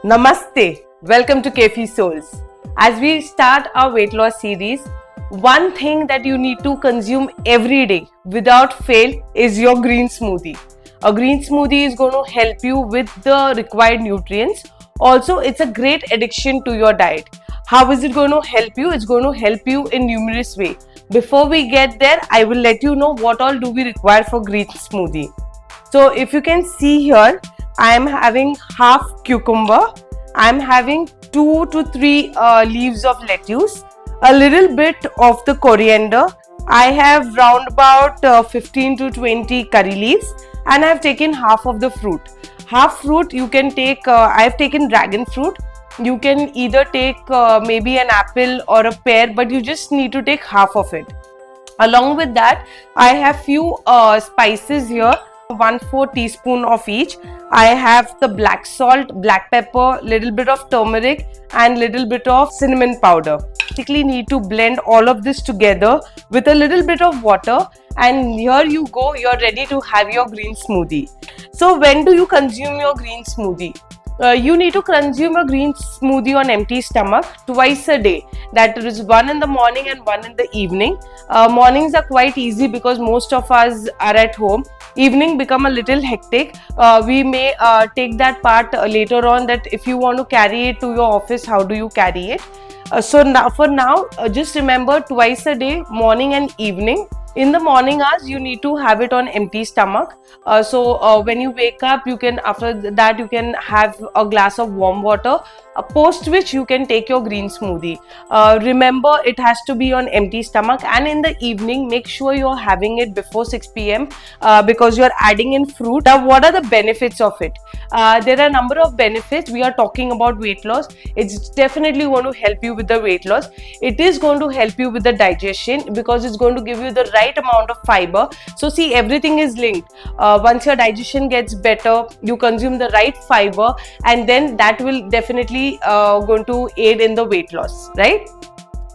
Namaste. Welcome to Kefi Souls. As we start our weight loss series, one thing that you need to consume every day without fail is your green smoothie. A green smoothie is going to help you with the required nutrients. Also, it's a great addition to your diet. How is it going to help you? It's going to help you in numerous ways. Before we get there, I will let you know what all do we require for green smoothie. So if you can see here, I am having half cucumber, I am having 2 to 3 leaves of lettuce, a little bit of the coriander, I have round about 15 to 20 curry leaves, and I have taken half of the fruit. Half fruit you can take, I have taken dragon fruit. You can either take maybe an apple or a pear, but you just need to take half of it. Along with that, I have few spices here. 1/4 teaspoon of each. I have the black salt, black pepper, little bit of turmeric and little bit of cinnamon powder. Basically need to blend all of this together with a little bit of water, and here you go, you're ready to have your green smoothie. So when do you consume your green smoothie? You need to consume a green smoothie on empty stomach twice a day. That is one in the morning and one in the evening. Mornings are quite easy because most of us are at home. Evening become a little hectic. We may take that part later on, that if you want to carry it to your office, how do you carry it? So now, for now, just remember twice a day, morning and evening. In the morning hours, you need to have it on empty stomach. So when you wake up, you can, after that, you can have a glass of warm water, post which you can take your green smoothie. Remember, it has to be on empty stomach, and in the evening, make sure you're having it before 6 p.m. Because you're adding in fruit. Now, what are the benefits of it? There are a number of benefits. We are talking about weight loss. It's definitely going to help you with the weight loss. It is going to help you with the digestion because it's going to give you the right amount of fiber. So see, everything is linked. Once your digestion gets better, you consume the right fiber, and then that will definitely going to aid in the weight loss, right?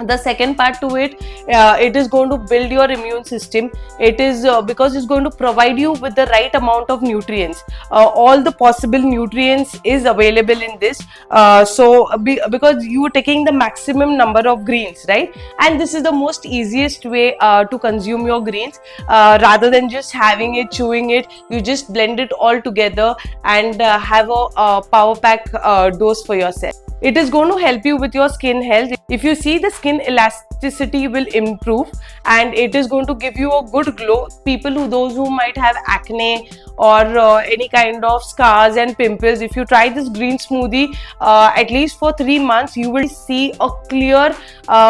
The second part to it, it is going to build your immune system. It is because it's going to provide you with the right amount of nutrients. All the possible nutrients is available in this. Because you are taking the maximum number of greens, right? And this is the most easiest way to consume your greens. Rather than just having it, chewing it, you just blend it all together and have a power pack dose for yourself. It is going to help you with your skin health. If you see, the skin elasticity will improve, and it is going to give you a good glow. Those who might have acne or any kind of scars and pimples, if you try this green smoothie at least for 3 months, you will see a clear,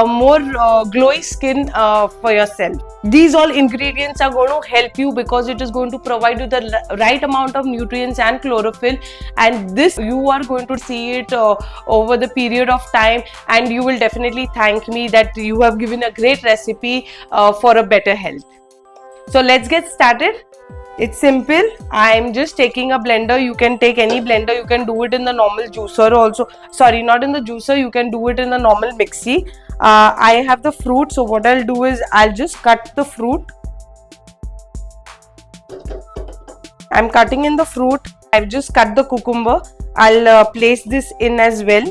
more glowy skin for yourself. These all ingredients are going to help you because it is going to provide you the right amount of nutrients and chlorophyll, and this you are going to see it over the period of time, and you will definitely thank me that you have given a great recipe for a better health. So let's get started. It's simple. I'm just taking a blender. You can take any blender. You can do it in the normal juicer also. Sorry, not in the juicer. You can do it in the normal mixie. I have the fruit. So what I'll do is I'll just cut the fruit. I'm cutting in the fruit. I've just cut the cucumber. I'll place this in as well.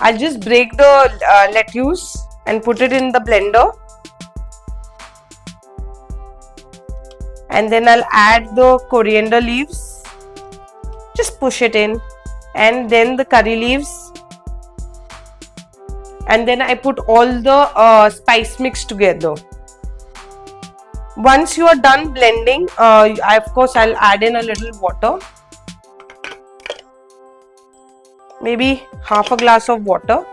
I'll just break the lettuce and put it in the blender. And then I'll add the coriander leaves. Just push it in. And then the curry leaves. And then I put all the spice mix together. Once you are done blending, of course I'll add in a little water. Maybe half a glass of water.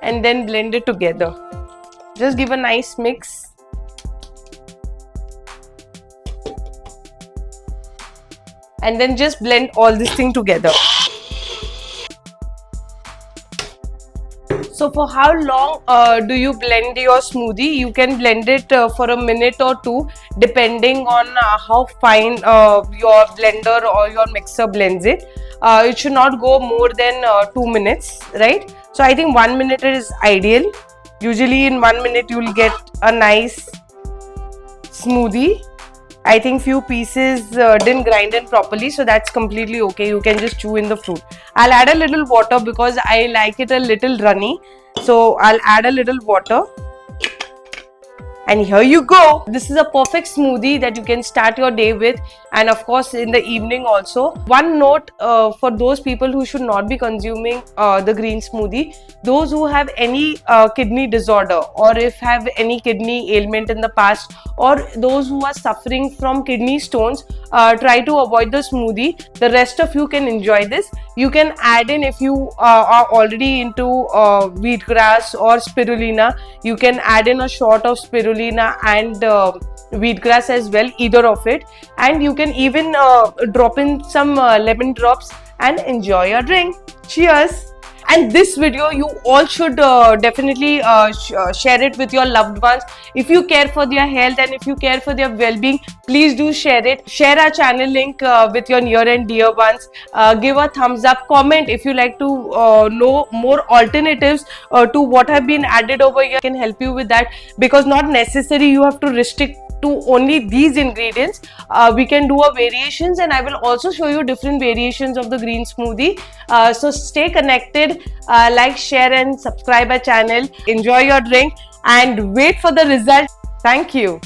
And then blend it together. Just give a nice mix. And then just blend all this thing together. So for how long do you blend your smoothie? You can blend it for a minute or two, depending on how fine your blender or your mixer blends it. It should not go more than 2 minutes, right? So I think 1 minute is ideal. Usually in 1 minute you will get a nice smoothie. I think few pieces didn't grind in properly, so that's completely okay. You can just chew in the fruit. I'll add a little water because I like it a little runny. So I'll add a little water. And here you go. This is a perfect smoothie that you can start your day with, and of course in the evening also. One note for those people who should not be consuming the green smoothie: those who have any kidney disorder, or if have any kidney ailment in the past, or those who are suffering from kidney stones, try to avoid the smoothie. The rest of you can enjoy this. You can add in, if you are already into wheatgrass or spirulina, you can add in a shot of spirulina and wheatgrass as well, either of it, and you can even drop in some lemon drops and enjoy your drink. Cheers! And this video, you all should definitely share it with your loved ones. If you care for their health and if you care for their well-being, please do share it. Share our channel link with your near and dear ones. Give a thumbs up. Comment if you like to know more alternatives to what have been added over here. I can help you with that, because not necessary you have to restrict to only these ingredients. We can do a variations, and I will also show you different variations of the green smoothie. So stay connected, like, share and subscribe our channel. Enjoy your drink and wait for the result. Thank you.